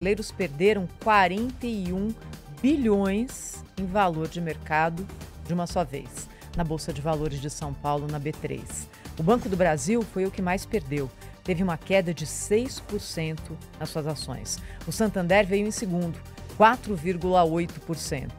brasileiros perderam 41 bilhões em valor de mercado de uma só vez, na Bolsa de Valores de São Paulo, na B3. O Banco do Brasil foi o que mais perdeu. Teve uma queda de 6% nas suas ações. O Santander veio em segundo, 4,8%.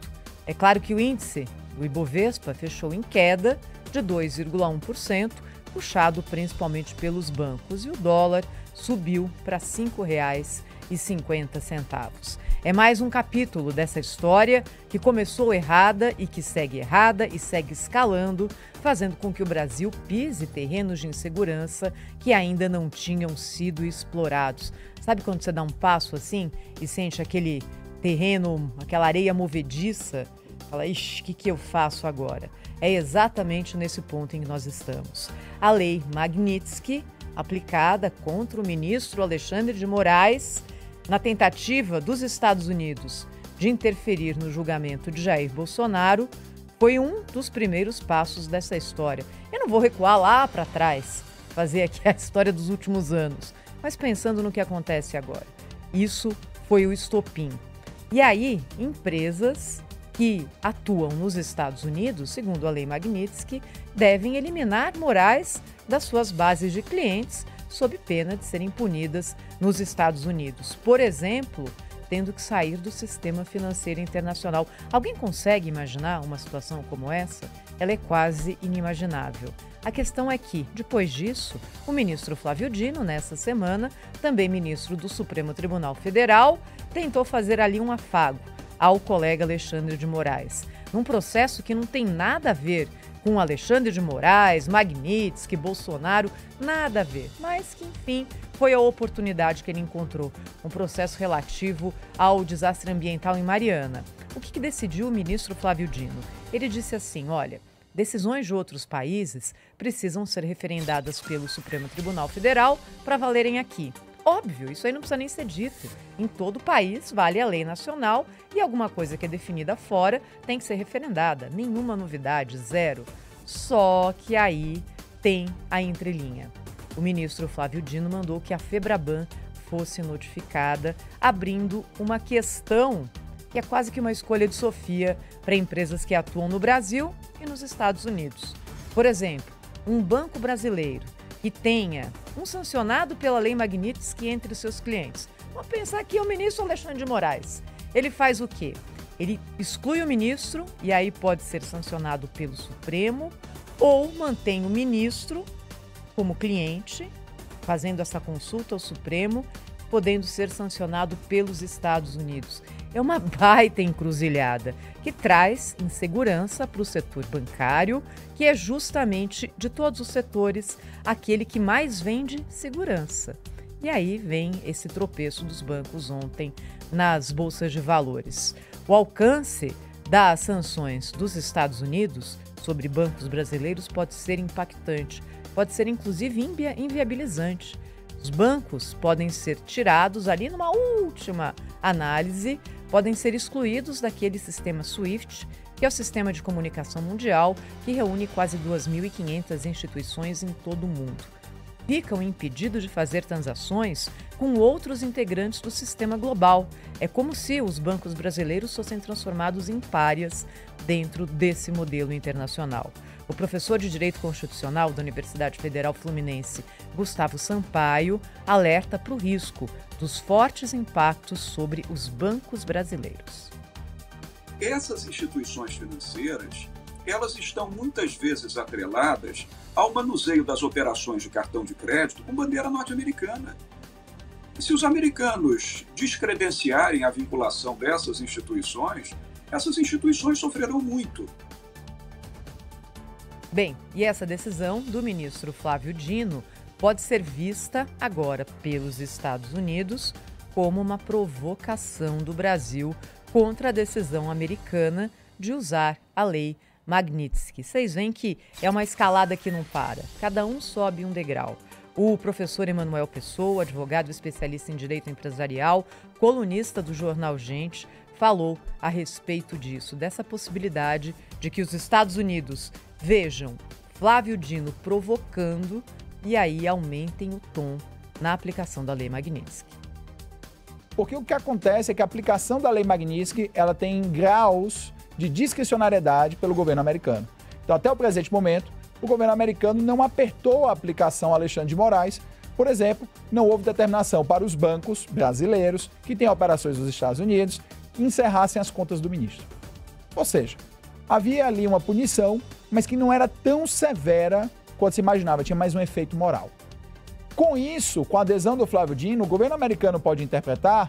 É claro que o índice, o Ibovespa, fechou em queda de 2,1%, puxado principalmente pelos bancos. E o dólar subiu para R$ 5,50. É mais um capítulo dessa história que começou errada e que segue errada e segue escalando, fazendo com que o Brasil pise terrenos de insegurança que ainda não tinham sido explorados. Sabe quando você dá um passo assim e sente aquele terreno, aquela areia movediça? Fala, ixi, o que eu faço agora? É exatamente nesse ponto em que nós estamos. A lei Magnitsky, aplicada contra o ministro Alexandre de Moraes, na tentativa dos Estados Unidos de interferir no julgamento de Jair Bolsonaro, foi um dos primeiros passos dessa história. Eu não vou recuar lá para trás, fazer aqui a história dos últimos anos, mas pensando no que acontece agora. Isso foi o estopim. E aí, empresas que atuam nos Estados Unidos, segundo a lei Magnitsky, devem eliminar Moraes das suas bases de clientes, sob pena de serem punidas nos Estados Unidos. Por exemplo, tendo que sair do sistema financeiro internacional. Alguém consegue imaginar uma situação como essa? Ela é quase inimaginável. A questão é que, depois disso, o ministro Flávio Dino, nessa semana, também ministro do Supremo Tribunal Federal, tentou fazer ali um afago ao colega Alexandre de Moraes, num processo que não tem nada a ver com Alexandre de Moraes, Magnitsky, Bolsonaro, nada a ver, mas que, enfim, foi a oportunidade que ele encontrou, um processo relativo ao desastre ambiental em Mariana. O que decidiu o ministro Flávio Dino? Ele disse assim, olha, decisões de outros países precisam ser referendadas pelo Supremo Tribunal Federal para valerem aqui. Óbvio, isso aí não precisa nem ser dito. Em todo o país vale a lei nacional e alguma coisa que é definida fora tem que ser referendada. Nenhuma novidade, zero. Só que aí tem a entrelinha. O ministro Flávio Dino mandou que a Febraban fosse notificada, abrindo uma questão que é quase que uma escolha de Sofia para empresas que atuam no Brasil e nos Estados Unidos. Por exemplo, um banco brasileiro que tenha um sancionado pela lei Magnitsky entre os seus clientes. Vamos pensar aqui o ministro Alexandre de Moraes. Ele faz o quê? Ele exclui o ministro e aí pode ser sancionado pelo Supremo ou mantém o ministro como cliente, fazendo essa consulta ao Supremo, podendo ser sancionado pelos Estados Unidos. É uma baita encruzilhada que traz insegurança para o setor bancário, que é justamente de todos os setores aquele que mais vende segurança. E aí vem esse tropeço dos bancos ontem nas bolsas de valores. O alcance das sanções dos Estados Unidos sobre bancos brasileiros pode ser impactante, pode ser inclusive inviabilizante. Os bancos podem ser tirados ali numa última análise, podem ser excluídos daquele sistema SWIFT, que é o sistema de comunicação mundial que reúne quase 2.500 instituições em todo o mundo. Ficam impedidos de fazer transações com outros integrantes do sistema global. É como se os bancos brasileiros fossem transformados em párias dentro desse modelo internacional. O professor de Direito Constitucional da Universidade Federal Fluminense, Gustavo Sampaio, alerta para o risco dos fortes impactos sobre os bancos brasileiros. Essas instituições financeiras, elas estão muitas vezes atreladas ao manuseio das operações de cartão de crédito com bandeira norte-americana. E se os americanos descredenciarem a vinculação dessas instituições, essas instituições sofrerão muito. Bem, e essa decisão do ministro Flávio Dino pode ser vista agora pelos Estados Unidos como uma provocação do Brasil contra a decisão americana de usar a lei Magnitsky. Vocês veem que é uma escalada que não para, cada um sobe um degrau. O professor Emanuel Pessoa, advogado especialista em direito empresarial, colunista do jornal Gente, falou a respeito disso, dessa possibilidade de que os Estados Unidos vejam Flávio Dino provocando e aí aumentem o tom na aplicação da lei Magnitsky. Porque o que acontece é que a aplicação da Lei Magnitsky, ela tem graus de discricionariedade pelo governo americano. Então, até o presente momento, o governo americano não apertou a aplicação Alexandre de Moraes. Por exemplo, não houve determinação para os bancos brasileiros que têm operações nos Estados Unidos que encerrassem as contas do ministro. Ou seja, havia ali uma punição, mas que não era tão severa quanto se imaginava, tinha mais um efeito moral. Com isso, com a adesão do Flávio Dino, o governo americano pode interpretar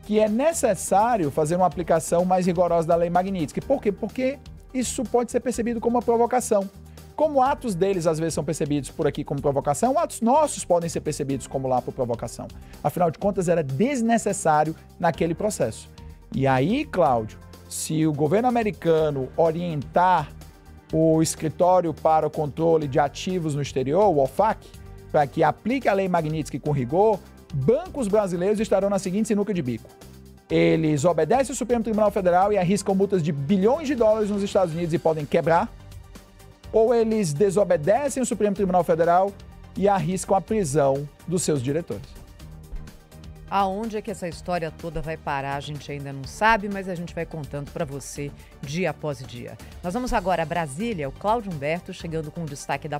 que é necessário fazer uma aplicação mais rigorosa da Lei Magnitsky. Por quê? Porque isso pode ser percebido como uma provocação. Como atos deles às vezes são percebidos por aqui como provocação, atos nossos podem ser percebidos como lá por provocação. Afinal de contas, era desnecessário naquele processo. E aí, Cláudio, se o governo americano orientar o Escritório para o Controle de Ativos no Exterior, o OFAC, para que aplique a Lei Magnitsky com rigor, bancos brasileiros estarão na seguinte sinuca de bico. Eles obedecem ao Supremo Tribunal Federal e arriscam multas de bilhões de dólares nos Estados Unidos e podem quebrar, ou eles desobedecem ao Supremo Tribunal Federal e arriscam a prisão dos seus diretores. Aonde é que essa história toda vai parar, a gente ainda não sabe, mas a gente vai contando para você dia após dia. Nós vamos agora a Brasília, o Cláudio Humberto chegando com o destaque da